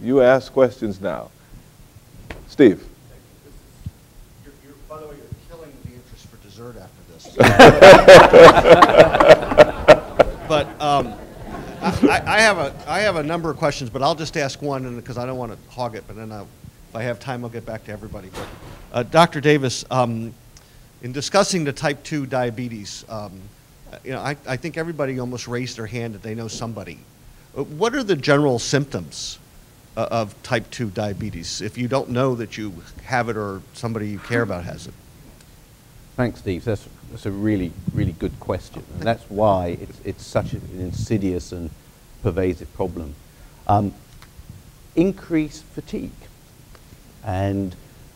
You ask questions now. Steve. By the way, you're killing the interest for dessert after this. But I have a number of questions, but I'll just ask one because I don't want to hog it. But then if I have time, I'll get back to everybody. But Dr. Davis, in discussing the type 2 diabetes, I think everybody almost raised their hand that they know somebody. What are the general symptoms of type 2 diabetes if you don't know that you have it or somebody you care about has it? Thanks, Steve. That's a really, really good question. And that's why it's such an insidious and pervasive problem. Increased fatigue. And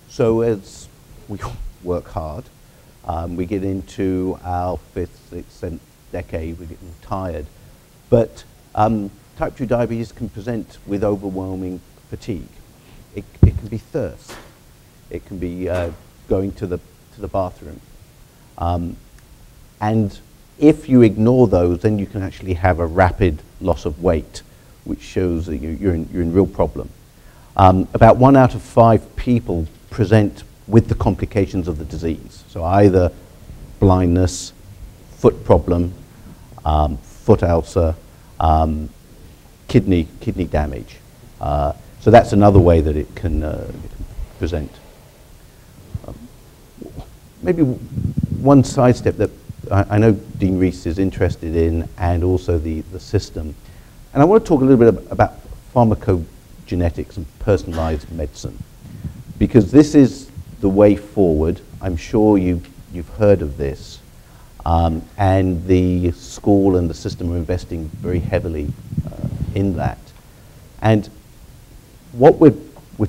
so as we work hard, we get into our 5th, 6th, 7th decade, we're getting tired. But type 2 diabetes can present with overwhelming fatigue. It can be thirst. It can be going to the bathroom. And if you ignore those, then you can actually have a rapid loss of weight, which shows that you're in real problem. About 1 out of 5 people present with the complications of the disease. So either blindness, foot problem, foot ulcer, kidney damage. So that's another way that it can present. Maybe one sidestep that I know Dean Reese is interested in, and also the system. And I want to talk a little bit about pharmacogenetics and personalized medicine, because this is the way forward. I'm sure you've heard of this. And the school and the system are investing very heavily in that. And what we're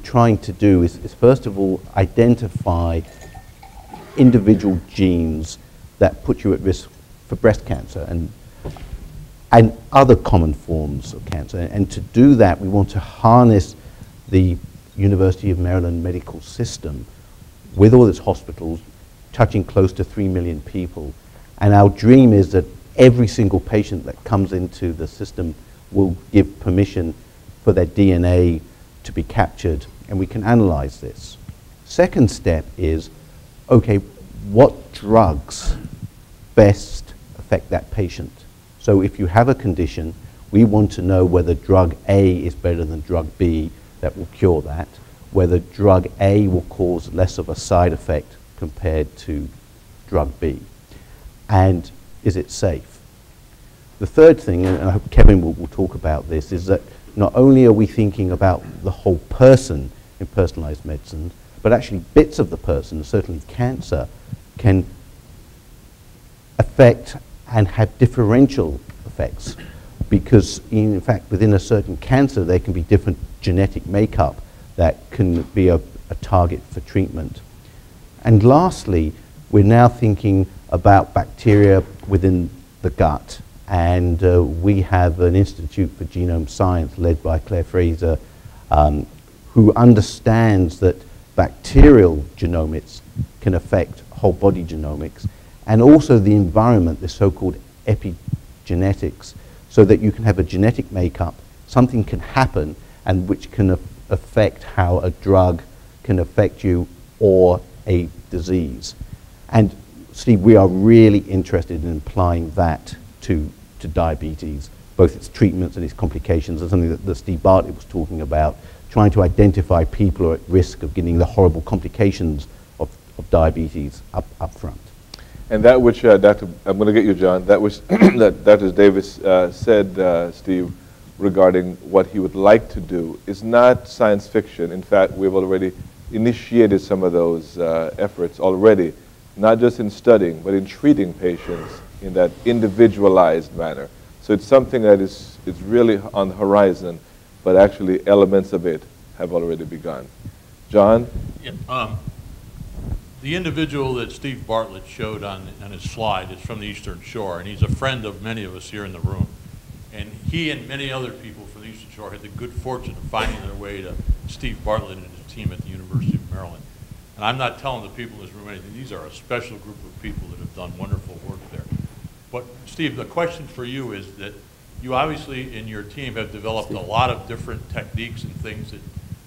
trying to do is first of all identify individual genes that put you at risk for breast cancer and other common forms of cancer. And to do that, we want to harness the University of Maryland medical system with all its hospitals, touching close to 3 million people. And our dream is that every single patient that comes into the system will give permission for their DNA to be captured, and we can analyze this. Second step is, okay, what drugs best affect that patient? So if you have a condition, we want to know whether drug A is better than drug B that will cure that, whether drug A will cause less of a side effect compared to drug B, and is it safe? The third thing, and I hope Kevin will talk about this, is that not only are we thinking about the whole person in personalized medicine, but actually bits of the person, certainly cancer, can affect and have differential effects, because in fact within a certain cancer there can be different genetic makeup that can be a target for treatment. And lastly, we're now thinking about bacteria within the gut, and we have an Institute for Genome Science led by Claire Fraser, who understands that bacterial genomics can affect whole body genomics, and also the environment, the so-called epigenetics, so that you can have a genetic makeup, something can happen, and which can affect how a drug can affect you or a disease. And Steve, we are really interested in applying that to diabetes, both its treatments and its complications, and something that Steve Bartlett was talking about, trying to identify people who are at risk of getting the horrible complications of diabetes up front. And that which, Dr. I'm going to get you, John, that which that Dr. Davis said, Steve, regarding what he would like to do is not science fiction. In fact, we've already initiated some of those efforts already, not just in studying, but in treating patients in that individualized manner. So it's something that is really on the horizon, but actually elements of it have already begun. John? Yeah, the individual that Steve Bartlett showed on his slide is from the Eastern Shore, and he's a friend of many of us here in the room. And he and many other people from the Eastern Shore had the good fortune of finding their way to Steve Bartlett and his team at the University of Maryland. And I'm not telling the people in this room anything. These are a special group of people that have done wonderful work there. But Steve, the question for you is that You obviously, in your team, have developed a lot of different techniques and things that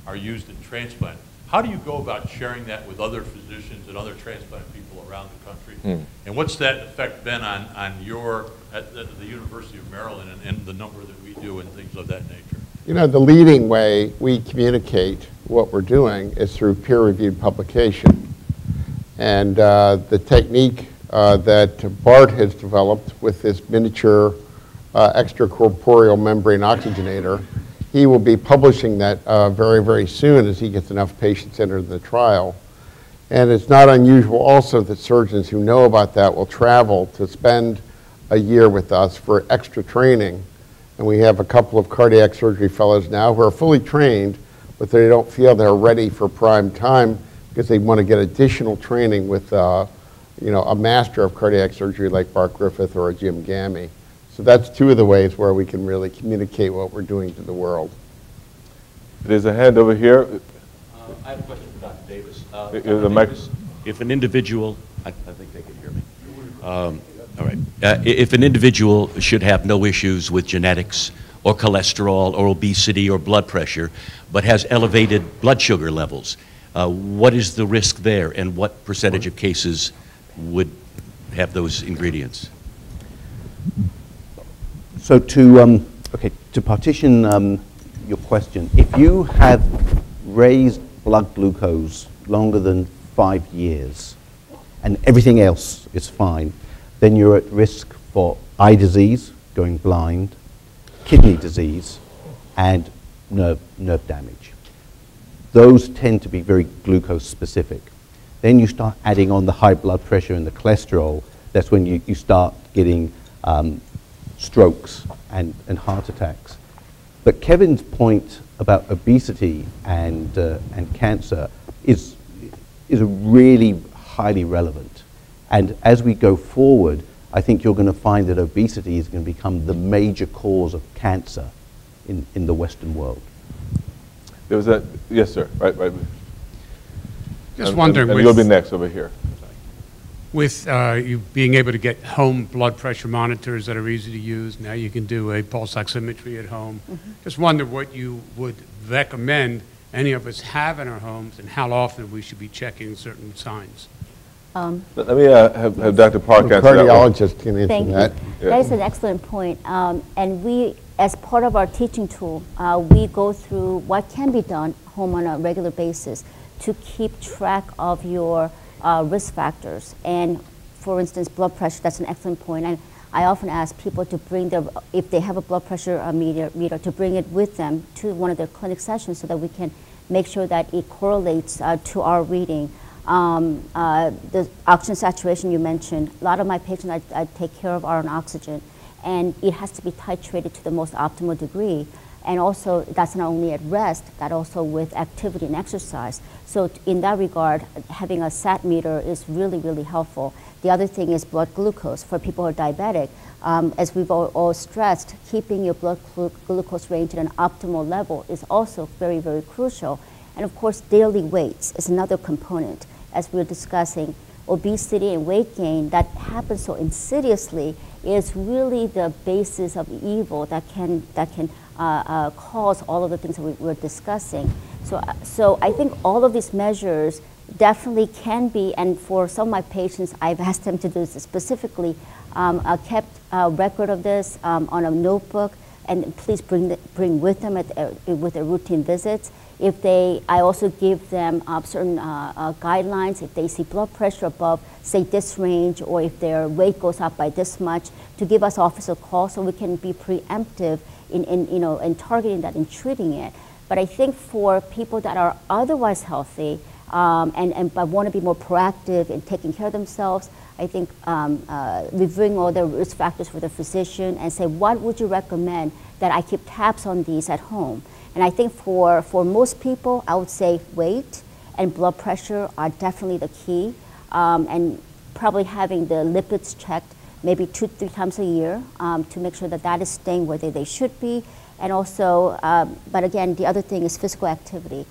are used in transplant. How do you go about sharing that with other physicians and other transplant people around the country? And what's that effect been on your, at the University of Maryland and the number that we do and things of that nature? You know, the leading way we communicate what we're doing is through peer-reviewed publication. And the technique that Bart has developed with this miniature extracorporeal membrane oxygenator, he will be publishing that very, very soon as he gets enough patients entered the trial. And it's not unusual also that surgeons who know about that will travel to spend a year with us for extra training. And we have a couple of cardiac surgery fellows now who are fully trained, but they don't feel they're ready for prime time because they want to get additional training with you know, a master of cardiac surgery like Bart Griffith or a Jim Gammy. So that's two of the ways where we can really communicate what we're doing to the world. There's a hand over here. I have a question for Dr. Davis. The mic. If an individual, I think they can hear me. All right. If an individual should have no issues with genetics or cholesterol or obesity or blood pressure, but has elevated blood sugar levels, what is the risk there, and what percentage of cases would have those ingredients? So to partition your question, if you have raised blood glucose longer than 5 years and everything else is fine, then you're at risk for eye disease, going blind, kidney disease, and nerve damage. Those tend to be very glucose specific. Then you start adding on the high blood pressure and the cholesterol. That's when you start getting strokes and heart attacks. But Kevin's point about obesity and cancer is really highly relevant. And as we go forward, I think you're going to find that obesity is going to become the major cause of cancer in the Western world. There was a, yes, sir, right. Just wondering, and you'll be next over here. with you being able to get home blood pressure monitors that are easy to use, now you can do a pulse oximetry at home. Just wonder what you would recommend any of us have in our homes and how often we should be checking certain signs. Let me have Dr. Park answer that one. Cardiologist can answer that. Yeah. That is an excellent point. And we, as part of our teaching tool, we go through what can be done home on a regular basis to keep track of your risk factors. And for instance, blood pressure, that's an excellent point. And I often ask people to bring their, if they have a blood pressure meter, to bring it with them to one of their clinic sessions so that we can make sure that it correlates to our reading. The oxygen saturation you mentioned, a lot of my patients I take care of are on oxygen, and it has to be titrated to the most optimal degree. And also, that's not only at rest, that also with activity and exercise. So in that regard, having a sat meter is really, really helpful. The other thing is blood glucose. For people who are diabetic, as we've all stressed, keeping your blood glucose range at an optimal level is also very, very crucial. And of course, daily weights is another component. As we were discussing, obesity and weight gain that happens so insidiously is really the basis of evil that can cause all of the things that we're discussing. So I think all of these measures definitely can be, and for some of my patients, I've asked them to do this specifically, kept a record of this on a notebook, and please bring with them with their routine visits. If they, I also give them certain guidelines. If they see blood pressure above, say this range, or if their weight goes up by this much, to give us office a call so we can be preemptive in targeting that and treating it. But I think for people that are otherwise healthy but want to be more proactive in taking care of themselves, I think reviewing all the risk factors for the physician and say, what would you recommend that I keep tabs on these at home? And I think for most people, I would say weight and blood pressure are definitely the key, and probably having the lipids checked maybe 2-3 times a year to make sure that that is staying where they should be. And also, but again, the other thing is physical activity.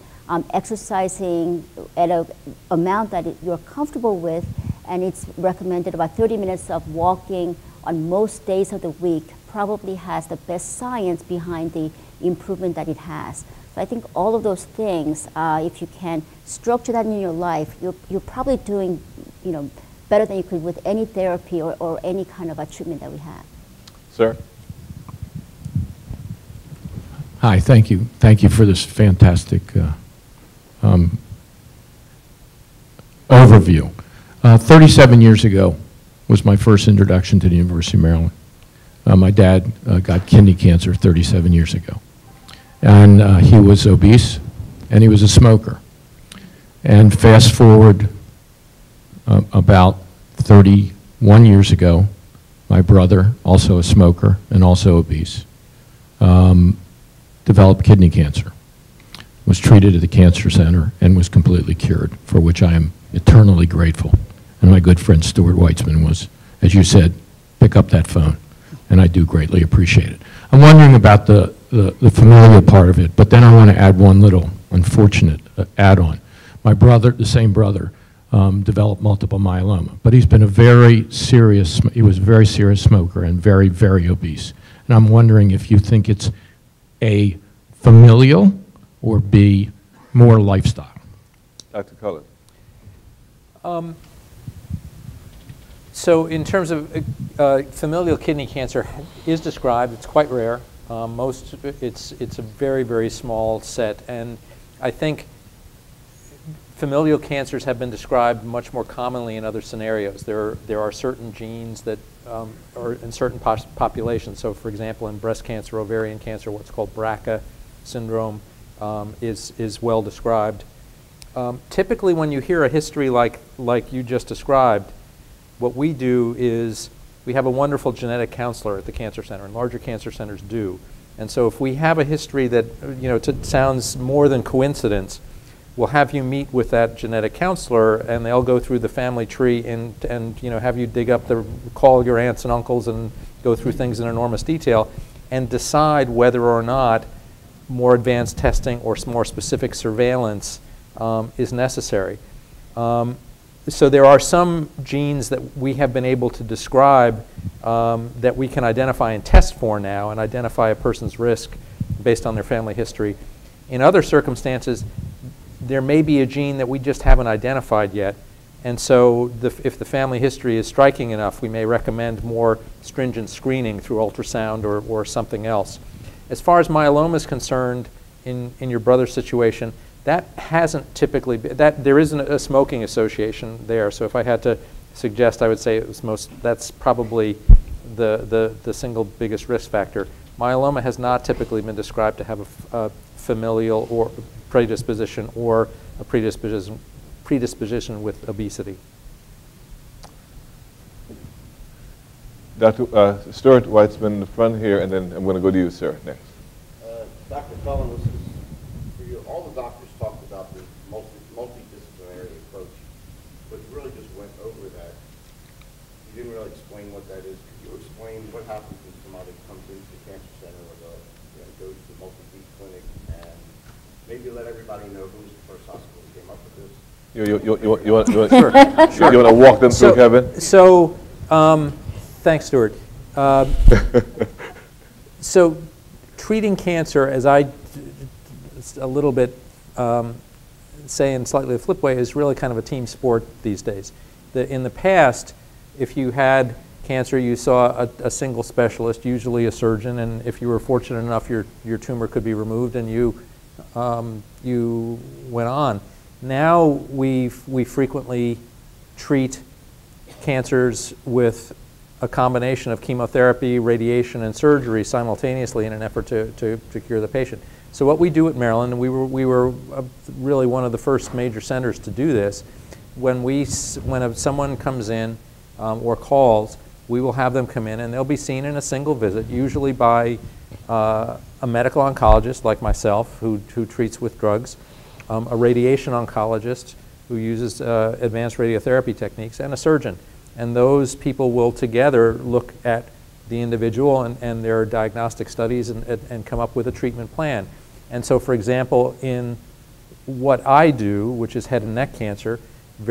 Exercising at an amount that you're comfortable with, and it's recommended about 30 minutes of walking on most days of the week probably has the best science behind the improvement that it has. So I think all of those things, if you can structure that in your life, you're probably doing, better than you could with any therapy or any kind of a treatment that we have. Sir? Hi, thank you. Thank you for this fantastic overview. 37 years ago was my first introduction to the University of Maryland. My dad got kidney cancer 37 years ago. And he was obese, and he was a smoker. And fast forward about 31 years ago, my brother, also a smoker and also obese, developed kidney cancer, was treated at the cancer center, and was completely cured, for which I am eternally grateful. And my good friend Stewart Weitzman was, as you said, pick up that phone, and I do greatly appreciate it. I'm wondering about the familial part of it, but then I want to add one little unfortunate add-on. My brother, the same brother, developed multiple myeloma, but he was a very serious smoker and very, very obese. And I'm wondering if you think it's A, familial, or B, more lifestyle. Dr. Cullen. So in terms of familial kidney cancer is described. It's quite rare. It's a very, very small set, and I think familial cancers have been described much more commonly in other scenarios. There are certain genes that are in certain populations. So for example, in breast cancer, ovarian cancer, what's called BRCA syndrome is well described. Typically when you hear a history like you just described, what we do is we have a wonderful genetic counselor at the cancer center, and larger cancer centers do. And so if we have a history that sounds more than coincidence, we'll have you meet with that genetic counselor, and they'll go through the family tree and have you dig up call your aunts and uncles and go through things in enormous detail and decide whether or not more advanced testing or more specific surveillance is necessary. So there are some genes that we have been able to describe that we can identify and test for now and identify a person's risk based on their family history. In other circumstances, there may be a gene that we just haven't identified yet. And so if the family history is striking enough, we may recommend more stringent screening through ultrasound or something else. As far as myeloma is concerned, in your brother's situation, that hasn't typically been, there isn't a smoking association there. So if I had to suggest, I would say that's probably the single biggest risk factor. Myeloma has not typically been described to have a familial or predisposition or a predisposition with obesity. Dr. Stewart Weitzman in the front here, and then I'm going to go to you, sir, next. Dr. Cullen, this is for you. All the doctors talked about the multidisciplinary approach, but you really just went over that. You didn't really explain what that is. Could you explain what happens when somebody comes into the cancer center or goes to the multi-D clinic, and maybe let everybody know who was the first hospital that came up with this? You want to walk them through, Kevin? So, thanks, Stewart. So, treating cancer, as I a little bit say in slightly a flip way, is really kind of a team sport these days. In the past, if you had cancer, you saw a single specialist, usually a surgeon, and if you were fortunate enough, your tumor could be removed and you went on. Now we frequently treat cancers with a combination of chemotherapy, radiation, and surgery simultaneously in an effort to cure the patient. So what we do at Maryland, and we were really one of the first major centers to do this, when someone comes in or calls, we will have them come in and they'll be seen in a single visit, usually by a medical oncologist like myself who treats with drugs, a radiation oncologist who uses advanced radiotherapy techniques, and a surgeon. And those people will together look at the individual and their diagnostic studies and come up with a treatment plan. And so, for example, in what I do, which is head and neck cancer, a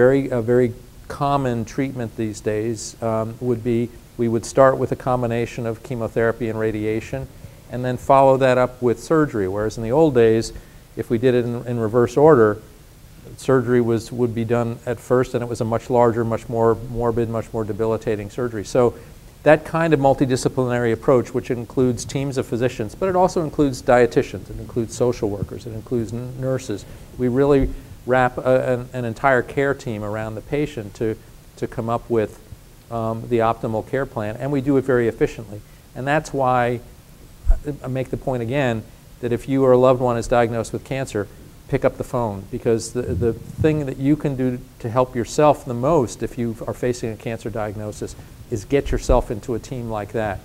very common treatment these days would be we would start with a combination of chemotherapy and radiation, and then follow that up with surgery, whereas in the old days, if we did it in reverse order, surgery would be done at first, and it was a much larger, much more morbid, much more debilitating surgery. So that kind of multidisciplinary approach, which includes teams of physicians, but it also includes dietitians, it includes social workers, it includes nurses. We really wrap an entire care team around the patient to come up with the optimal care plan, and we do it very efficiently. And that's why I make the point again that if you or a loved one is diagnosed with cancer, pick up the phone, because the thing that you can do to help yourself the most if you are facing a cancer diagnosis is get yourself into a team like that,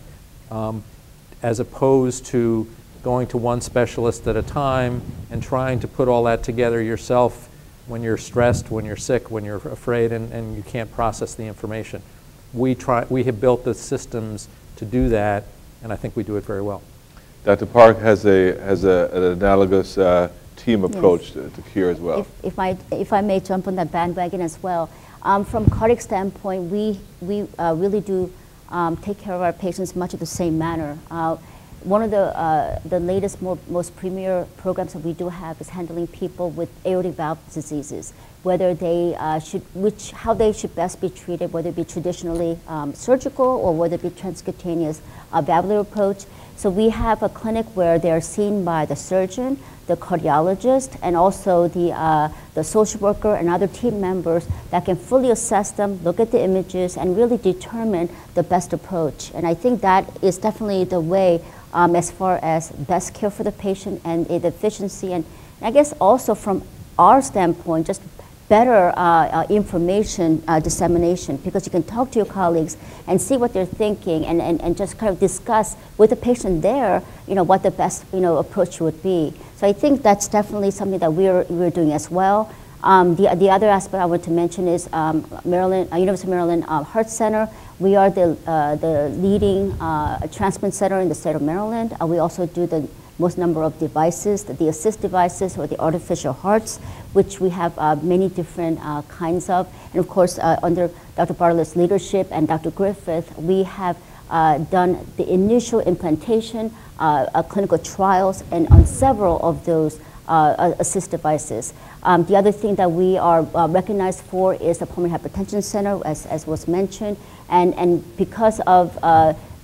as opposed to going to one specialist at a time and trying to put all that together yourself when you're stressed, when you're sick, when you're afraid, and you can't process the information. We have built the systems to do that, and I think we do it very well. Dr. Park has an analogous team approach to care as well. If I may jump on that bandwagon as well. From cardiac standpoint, we really do take care of our patients much of the same manner. One of the latest, most premier programs that we do have is handling people with aortic valve diseases, whether they how they should best be treated, whether it be traditionally surgical or whether it be transcutaneous valvular approach. So we have a clinic where they're seen by the surgeon, the cardiologist, and also the social worker and other team members that can fully assess them, look at the images, and really determine the best approach. And I think that is definitely the way as far as best care for the patient and the efficiency, and I guess also from our standpoint, just better information dissemination, because you can talk to your colleagues and see what they're thinking and just kind of discuss with the patient there, what the best approach would be. So I think that's definitely something that we're doing as well. The other aspect I want to mention is University of Maryland Heart Center. We are the leading transplant center in the state of Maryland. We also do the most number of devices, the assist devices or the artificial hearts, which we have many different kinds of. And of course, under Dr. Bartlett's leadership and Dr. Griffith, we have done the initial implantation, clinical trials, and on several of those assist devices. The other thing that we are recognized for is the Pulmonary Hypertension Center, as was mentioned, and because of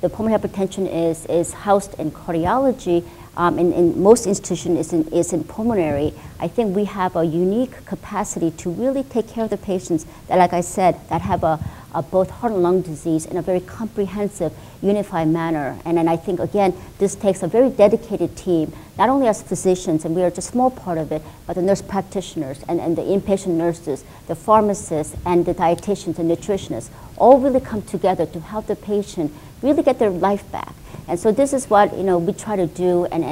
the pulmonary hypertension is housed in cardiology, in most institutions is in pulmonary. I think we have a unique capacity to really take care of the patients that, like I said, that have both heart and lung disease in a very comprehensive, unified manner. And then I think, again, this takes a very dedicated team, not only as physicians, and we are just a small part of it, but the nurse practitioners and the inpatient nurses, the pharmacists, and the dietitians and nutritionists, all really come together to help the patient really get their life back. And so this is what we try to do, and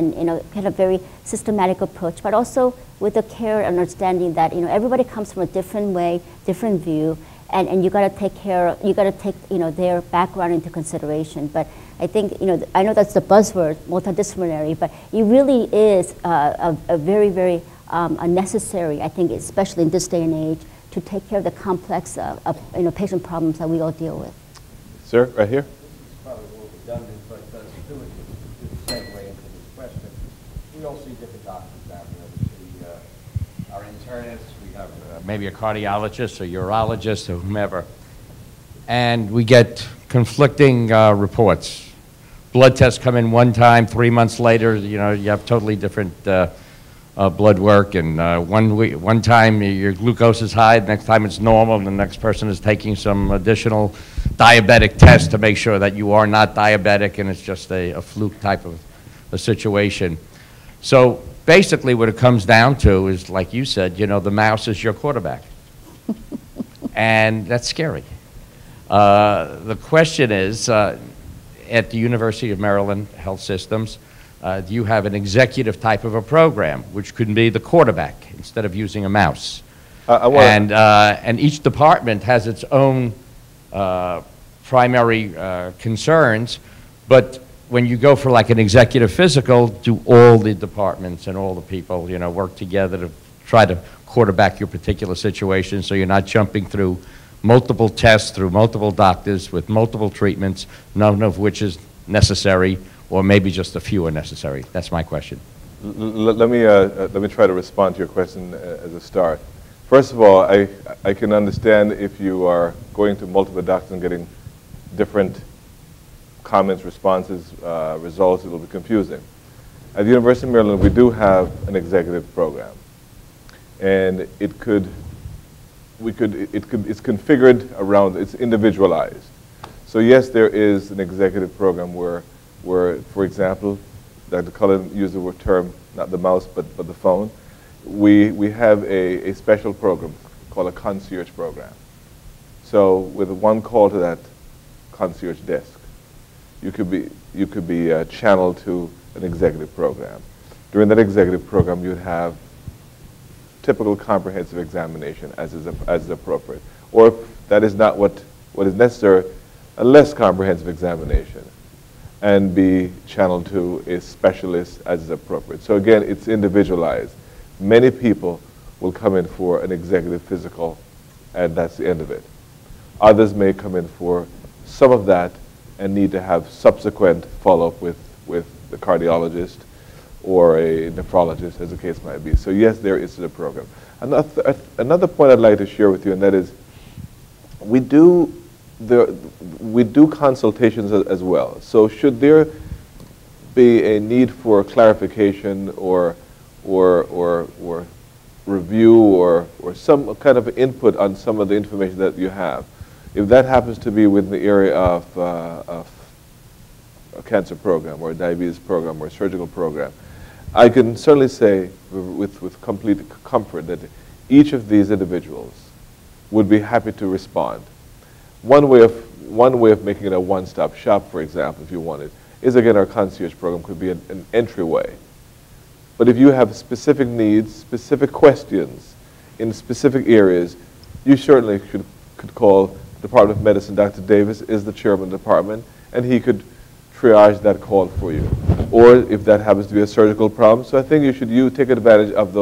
kind of very systematic approach, but also with the care and understanding that everybody comes from a different way, different view, and you got to take their background into consideration. But I think I know that's the buzzword, multidisciplinary, but it really is a very, very necessary, I think, especially in this day and age, to take care of the complex patient problems that we all deal with. Sir, right here. Probably a little redundant, but Stewart, to segue into this question, we all see different doctors out here. We see our internists, we have maybe a cardiologist or urologist or whomever, and we get conflicting reports. Blood tests come in one time, 3 months later, you have totally different blood work, and one time your glucose is high, the next time it's normal, and the next person is taking some additional diabetic test to make sure that you are not diabetic and it's just a fluke type of a situation. So basically what it comes down to is, like you said, the mouse is your quarterback. And that's scary. The question is, at the University of Maryland Health Systems, do you have an executive type of a program, which could be the quarterback instead of using a mouse? And each department has its own primary concerns, but when you go for like an executive physical, do all the departments and all the people, work together to try to quarterback your particular situation, so you're not jumping through multiple tests through multiple doctors with multiple treatments, none of which is necessary, or maybe just a few are necessary? That's my question. Let me try to respond to your question as a start. First of all, I can understand if you are going to multiple doctors and getting different comments, responses, results, it'll be confusing. At the University of Maryland, we do have an executive program, and it's configured around, it's individualized. So yes, there is an executive program where for example, Dr. Cullen used the word term, not the mouse, but the phone. We have a special program called a concierge program. So with one call to that concierge desk, you could be channeled to an executive program. During that executive program, you'd have typical comprehensive examination as is appropriate. Or if that is not what is necessary, a less comprehensive examination, and be channeled to a specialist as is appropriate. So again, it's individualized. Many people will come in for an executive physical, and that's the end of it. Others may come in for some of that and need to have subsequent follow-up with the cardiologist or a nephrologist, as the case might be. So yes, there is a program. Another point I'd like to share with you, and that is we do consultations as well. So should there be a need for clarification or review or some kind of input on some of the information that you have, if that happens to be within the area of a cancer program or a diabetes program or a surgical program, I can certainly say with complete comfort that each of these individuals would be happy to respond. One way of making it a one-stop shop, for example, if you wanted, is again our concierge program could be an entryway. But if you have specific needs, specific questions in specific areas, you certainly could call the Department of Medicine. Dr. Davis is the chairman of the department, and he could triage that call for you. Or if that happens to be a surgical problem, so I think you take advantage of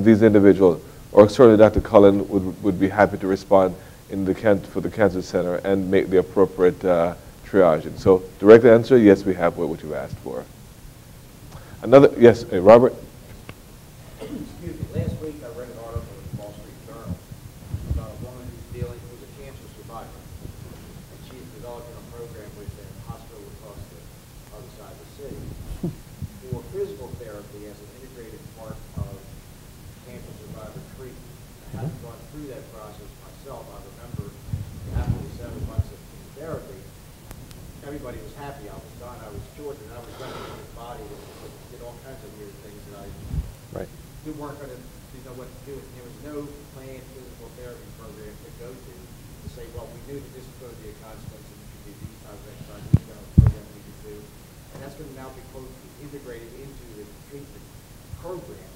these individuals. Or certainly Dr. Cullen would be happy to respond for the Cancer Center and make the appropriate triaging. So direct answer, yes, we have what you've asked for. Yes, Robert? Excuse me, last week I read an article in the Wall Street Journal about a woman who's dealing with a cancer survivor. And she's developing a program with a hospital across the other side of the city for physical therapy as an integrated part of cancer survivor treatment. I haven't gone through that process myself. I remember after the 7 months of chemotherapy, everybody was happy. I was done. I was cured, and I was done with his body. Did all kinds of weird things that I weren't going to know what to do. And there was no planned physical therapy program to go to say, well, we knew that this was going to be a consequence, and we could do these types of exercises, this kind of program we could do. And that's going to now be integrated into the treatment program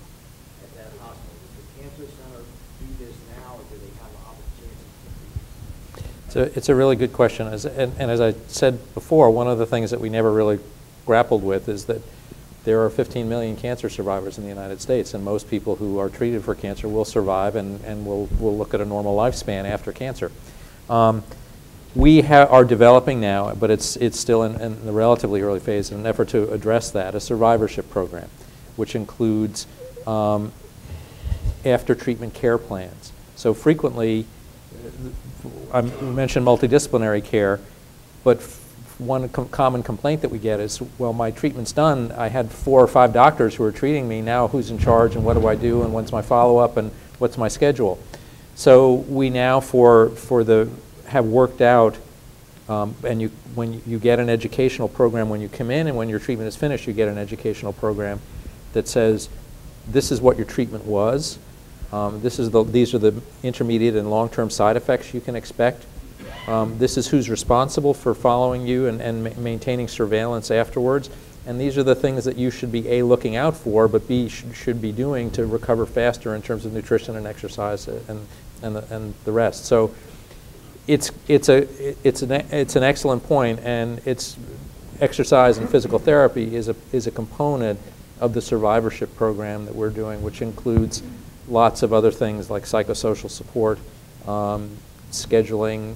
at that hospital. Does the Cancer Center do this now, or do they have an opportunity to do this? It's a really good question. And as I said before, one of the things that we never really grappled with is that there are 15 million cancer survivors in the United States, and most people who are treated for cancer will survive and will look at a normal lifespan after cancer. We are developing now, but it's still in the relatively early phase, in an effort to address that, a survivorship program, which includes after-treatment care plans. So frequently, I mentioned multidisciplinary care, but one common complaint that we get is, well, my treatment's done. I had 4 or 5 doctors who are treating me. Now who's in charge, and what do I do, and when's my follow-up, and what's my schedule? So we now have worked out, and when you get an educational program when you come in, and when your treatment is finished, you get an educational program that says, this is what your treatment was. These are the intermediate and long-term side effects you can expect. This is who's responsible for following you and maintaining surveillance afterwards. And these are the things that you should be A, looking out for, but B, should be doing to recover faster in terms of nutrition and exercise and the rest. So it's an excellent point, and exercise and physical therapy is a component of the survivorship program that we're doing, which includes lots of other things like psychosocial support, scheduling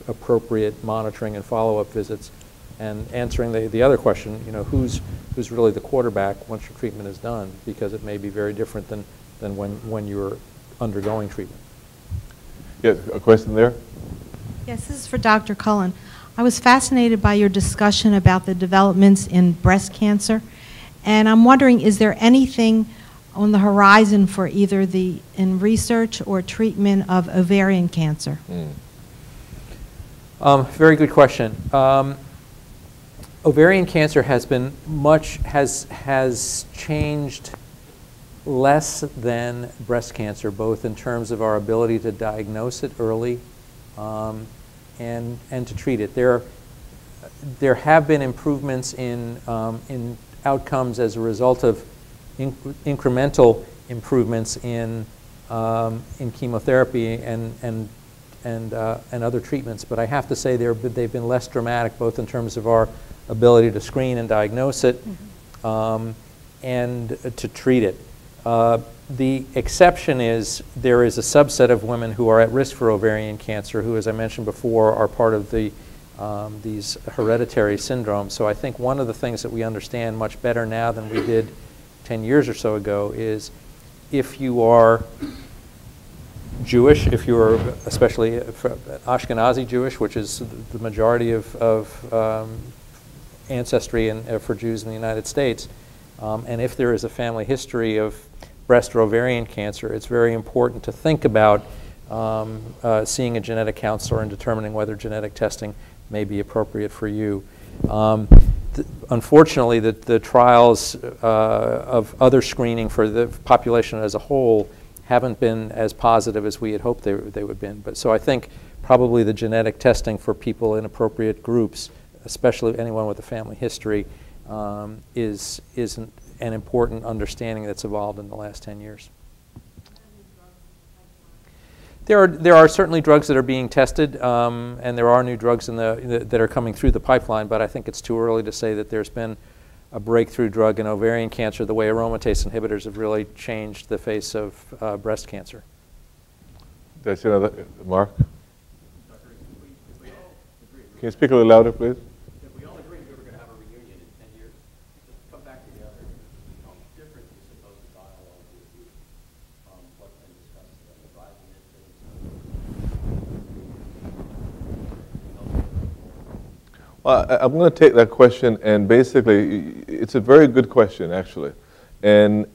appropriate monitoring and follow-up visits, and answering the other question, who's really the quarterback once your treatment is done, because it may be very different than when you're undergoing treatment. Yes, a question there? Yes, this is for Dr. Cullen. I was fascinated by your discussion about the developments in breast cancer, and I'm wondering, is there anything on the horizon for either in research or treatment of ovarian cancer? Very good question. Ovarian cancer has changed less than breast cancer, both in terms of our ability to diagnose it early and to treat it. There have been improvements in outcomes as a result of incremental improvements in chemotherapy and other treatments, but I have to say they've been less dramatic, both in terms of our ability to screen and diagnose it and to treat it. The exception is there is a subset of women who are at risk for ovarian cancer who, as I mentioned before, are part of these hereditary syndromes. So I think one of the things that we understand much better now than we did 10 years or so ago is if you are Jewish, if you're especially Ashkenazi Jewish, which is the majority of ancestry for Jews in the United States, and if there is a family history of breast or ovarian cancer, it's very important to think about seeing a genetic counselor and determining whether genetic testing may be appropriate for you. Unfortunately, the trials of other screening for the population as a whole haven't been as positive as we had hoped they would have been. But so I think probably the genetic testing for people in appropriate groups, especially anyone with a family history, is an important understanding that's evolved in the last 10 years. There are certainly drugs that are being tested, and there are new drugs that are coming through the pipeline, but I think it's too early to say that there's been a breakthrough drug in ovarian cancer the way aromatase inhibitors have really changed the face of breast cancer. That's another, Mark? Can you speak a little louder, please? If we all agreed we were going to have a reunion in 10 years, just come back together, different is supposed to dialogue with you, what's been discussed, the rising incidence. Well, I'm going to take that question, and basically, it's a very good question, actually. And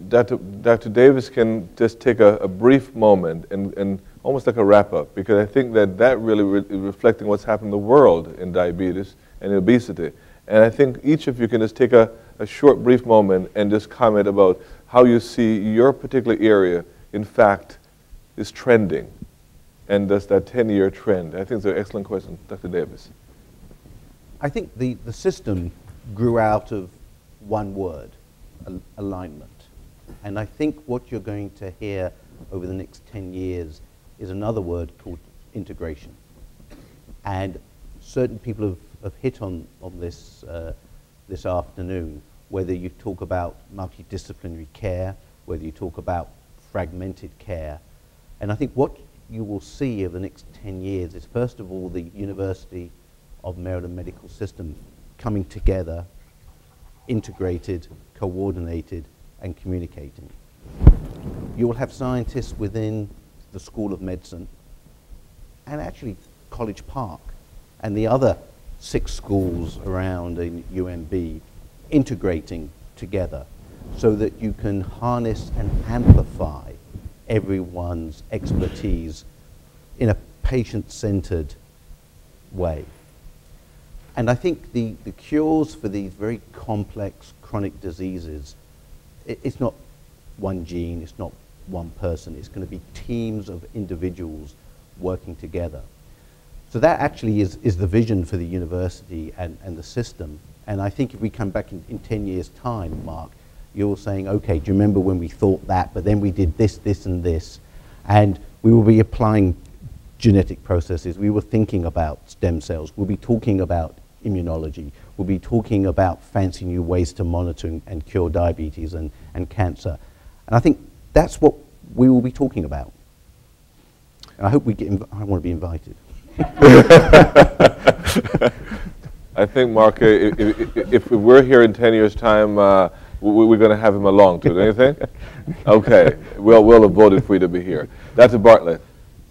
Dr. Davis can just take a brief moment and almost like a wrap-up, because I think that really is reflecting what's happened in the world in diabetes and obesity. And I think each of you can just take a short, brief moment and just comment about how you see your particular area, in fact, is trending, and does that 10-year trend. I think it's an excellent question, Dr. Davis. I think the system grew out of one word, alignment. And I think what you're going to hear over the next 10 years is another word called integration. And certain people have hit on this this afternoon, whether you talk about multidisciplinary care, whether you talk about fragmented care. And I think what you will see over the next 10 years is, first of all, the University of Maryland Medical System coming together, integrated, coordinated, and communicating. You will have scientists within the School of Medicine and actually College Park and the other 6 schools around in UMB integrating together so that you can harness and amplify everyone's expertise in a patient-centered way. And I think the cures for these very complex chronic diseases, it's not one gene, it's not one person, it's going to be teams of individuals working together. So that actually is the vision for the university and the system. And I think if we come back in 10 years' time, Mark, you're saying, okay, do you remember when we thought that, but then we did this, this, and this, and we will be applying genetic processes, we were thinking about stem cells, we'll be talking about immunology, we'll be talking about fancy new ways to monitor and cure diabetes and cancer. And I think that's what we will be talking about. And I hope we get, I want to be invited. I think, Mark, if we're here in 10 years' time, we're going to have him along too, don't you think? Okay, we'll have voted for you to be here. Dr. Bartlett.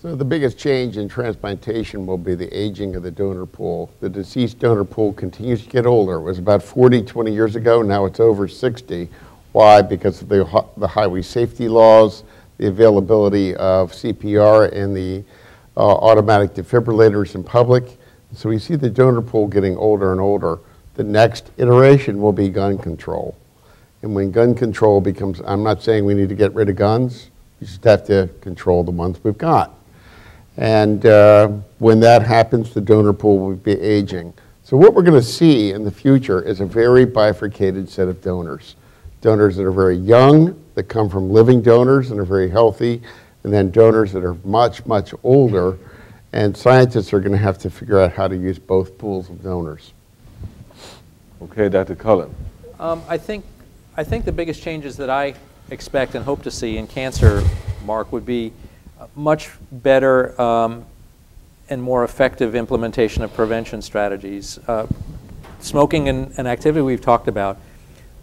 So the biggest change in transplantation will be the aging of the donor pool. The deceased donor pool continues to get older. It was about 40, 20 years ago. Now it's over 60. Why? Because of the highway safety laws, the availability of CPR and the automatic defibrillators in public. So we see the donor pool getting older and older. The next iteration will be gun control. And when gun control becomes, I'm not saying we need to get rid of guns, we just have to control the ones we've got. And when that happens, the donor pool will be aging. So what we're going to see in the future is a very bifurcated set of donors. Donors that are very young, that come from living donors and are very healthy, and then donors that are much, much older. And scientists are going to have to figure out how to use both pools of donors. Okay, Dr. Cullen. I think the biggest changes that I expect and hope to see in cancer, Mark, would be much better and more effective implementation of prevention strategies. Smoking and activity we've talked about,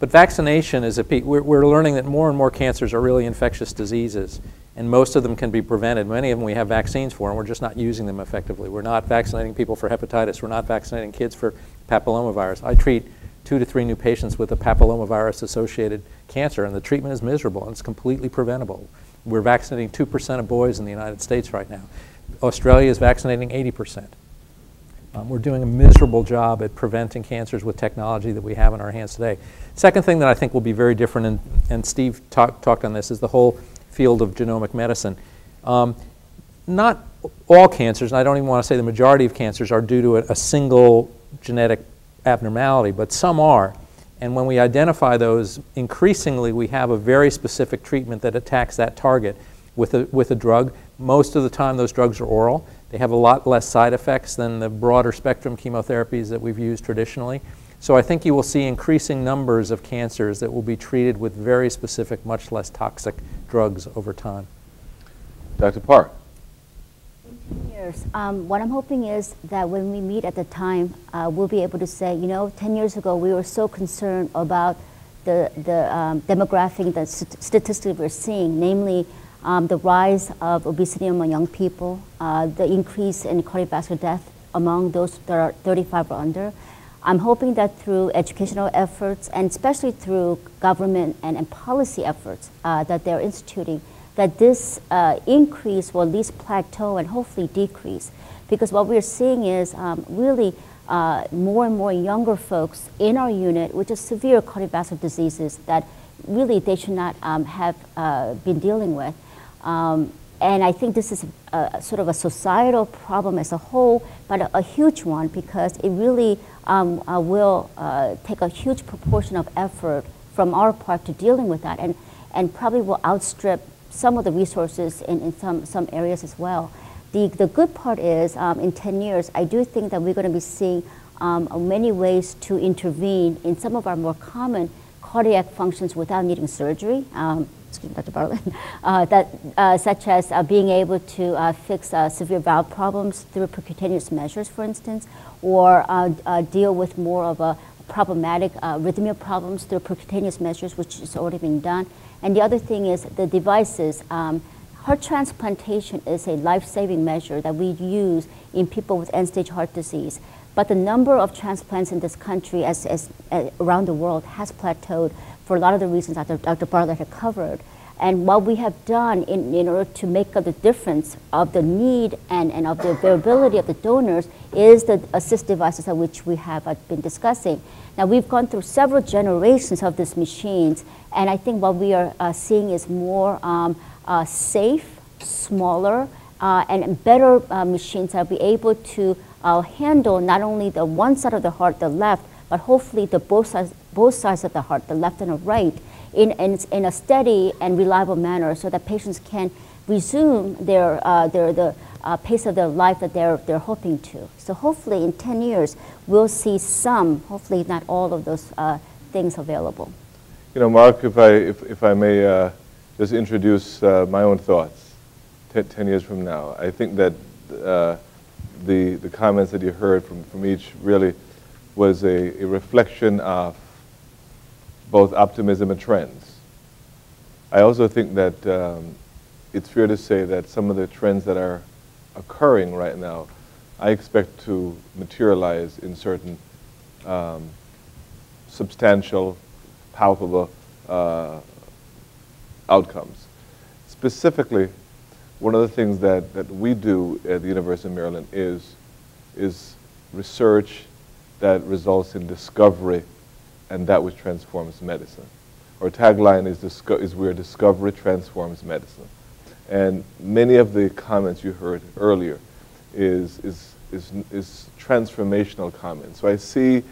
but vaccination is we're learning that more and more cancers are really infectious diseases, and most of them can be prevented. Many of them we have vaccines for, and we're just not using them effectively. We're not vaccinating people for hepatitis. We're not vaccinating kids for papillomavirus. I treat 2 to 3 new patients with a papillomavirus-associated cancer, and the treatment is miserable, and it's completely preventable. We're vaccinating 2% of boys in the United States right now. Australia is vaccinating 80%. We're doing a miserable job at preventing cancers with technology that we have in our hands today. Second thing that I think will be very different, and Steve talked on this, is the whole field of genomic medicine. Not all cancers, and I don't even want to say the majority of cancers, are due to a single genetic abnormality, but some are. And when we identify those, increasingly we have a very specific treatment that attacks that target with a drug. Most of the time those drugs are oral. They have a lot less side effects than the broader spectrum chemotherapies that we've used traditionally. So I think you will see increasing numbers of cancers that will be treated with very specific, much less toxic drugs over time. Dr. Park. In 10 years, what I'm hoping is that when we meet at the time, we'll be able to say, you know, 10 years ago we were so concerned about the demographic, the statistics we're seeing, namely the rise of obesity among young people, the increase in cardiovascular death among those that are 35 or under. I'm hoping that through educational efforts, and especially through government and policy efforts that they're instituting, that this increase will at least plateau and hopefully decrease. Because what we're seeing is really more and more younger folks in our unit with just severe cardiovascular diseases that really they should not have been dealing with. And I think this is sort of a societal problem as a whole, but a huge one, because it really will take a huge proportion of effort from our part to dealing with that, and probably will outstrip some of the resources in some areas as well. The good part is, in 10 years, I do think that we're going to be seeing many ways to intervene in some of our more common cardiac functions without needing surgery. Excuse me, Dr. Bartlett, such as being able to fix severe valve problems through percutaneous measures, for instance, or deal with more of a problematic arrhythmia problems through percutaneous measures, which is already being done. And the other thing is the devices. Heart transplantation is a life-saving measure that we use in people with end-stage heart disease. But the number of transplants in this country, as around the world, has plateaued for a lot of the reasons that Dr. Bartlett had covered. And what we have done in order to make up the difference of the need and of the availability of the donors is the assist devices of which we have been discussing. Now, we've gone through several generations of these machines, and I think what we are seeing is more safe, smaller, and better machines that will be able to handle not only the one side of the heart, the left, but hopefully the both sides of the heart, the left and the right, in a steady and reliable manner, so that patients can resume the pace of their life that they're hoping to. So hopefully in 10 years, we'll see some, hopefully not all of those things available. You know, Mark, if I may just introduce my own thoughts. 10 years from now. I think that the comments that you heard from each really was a reflection of both optimism and trends. I also think that it's fair to say that some of the trends that are occurring right now, I expect to materialize in certain substantial, palpable outcomes. Specifically, one of the things that we do at the University of Maryland is research that results in discovery and that which transforms medicine. Our tagline is where discovery transforms medicine. And many of the comments you heard earlier is transformational comments. So I see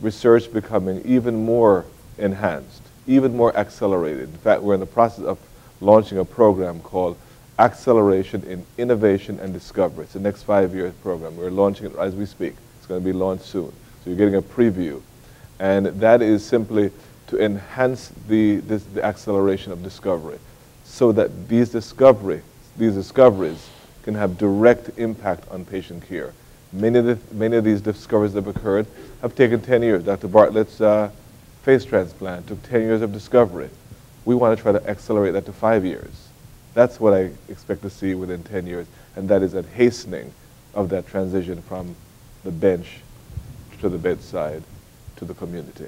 research becoming even more enhanced, even more accelerated. In fact, we're in the process of launching a program called Acceleration in Innovation and Discovery. It's the next 5-year program. We're launching it as we speak. It's going to be launched soon. So you're getting a preview. And that is simply to enhance the acceleration of discovery so that these discoveries can have direct impact on patient care. Many of these discoveries that have occurred have taken 10 years. Dr. Bartlett's face transplant took 10 years of discovery. We want to try to accelerate that to 5 years. That's what I expect to see within 10 years, and that is a hastening of that transition from the bench to the bedside to the community.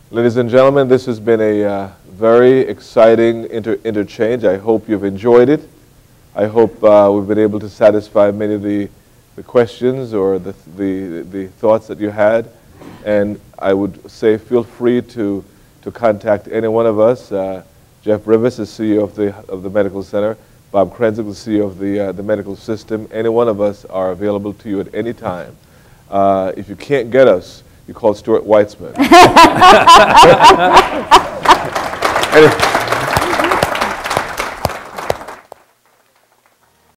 Ladies and gentlemen, this has been a very exciting interchange. I hope you've enjoyed it. I hope we've been able to satisfy many of the questions or the thoughts that you had. And I would say feel free to contact any one of us. Jeff Rivers is CEO of the Medical Center. Bob Krenzik is CEO of the medical system. Any one of us are available to you at any time. If you can't get us, you call Stewart Weitzman.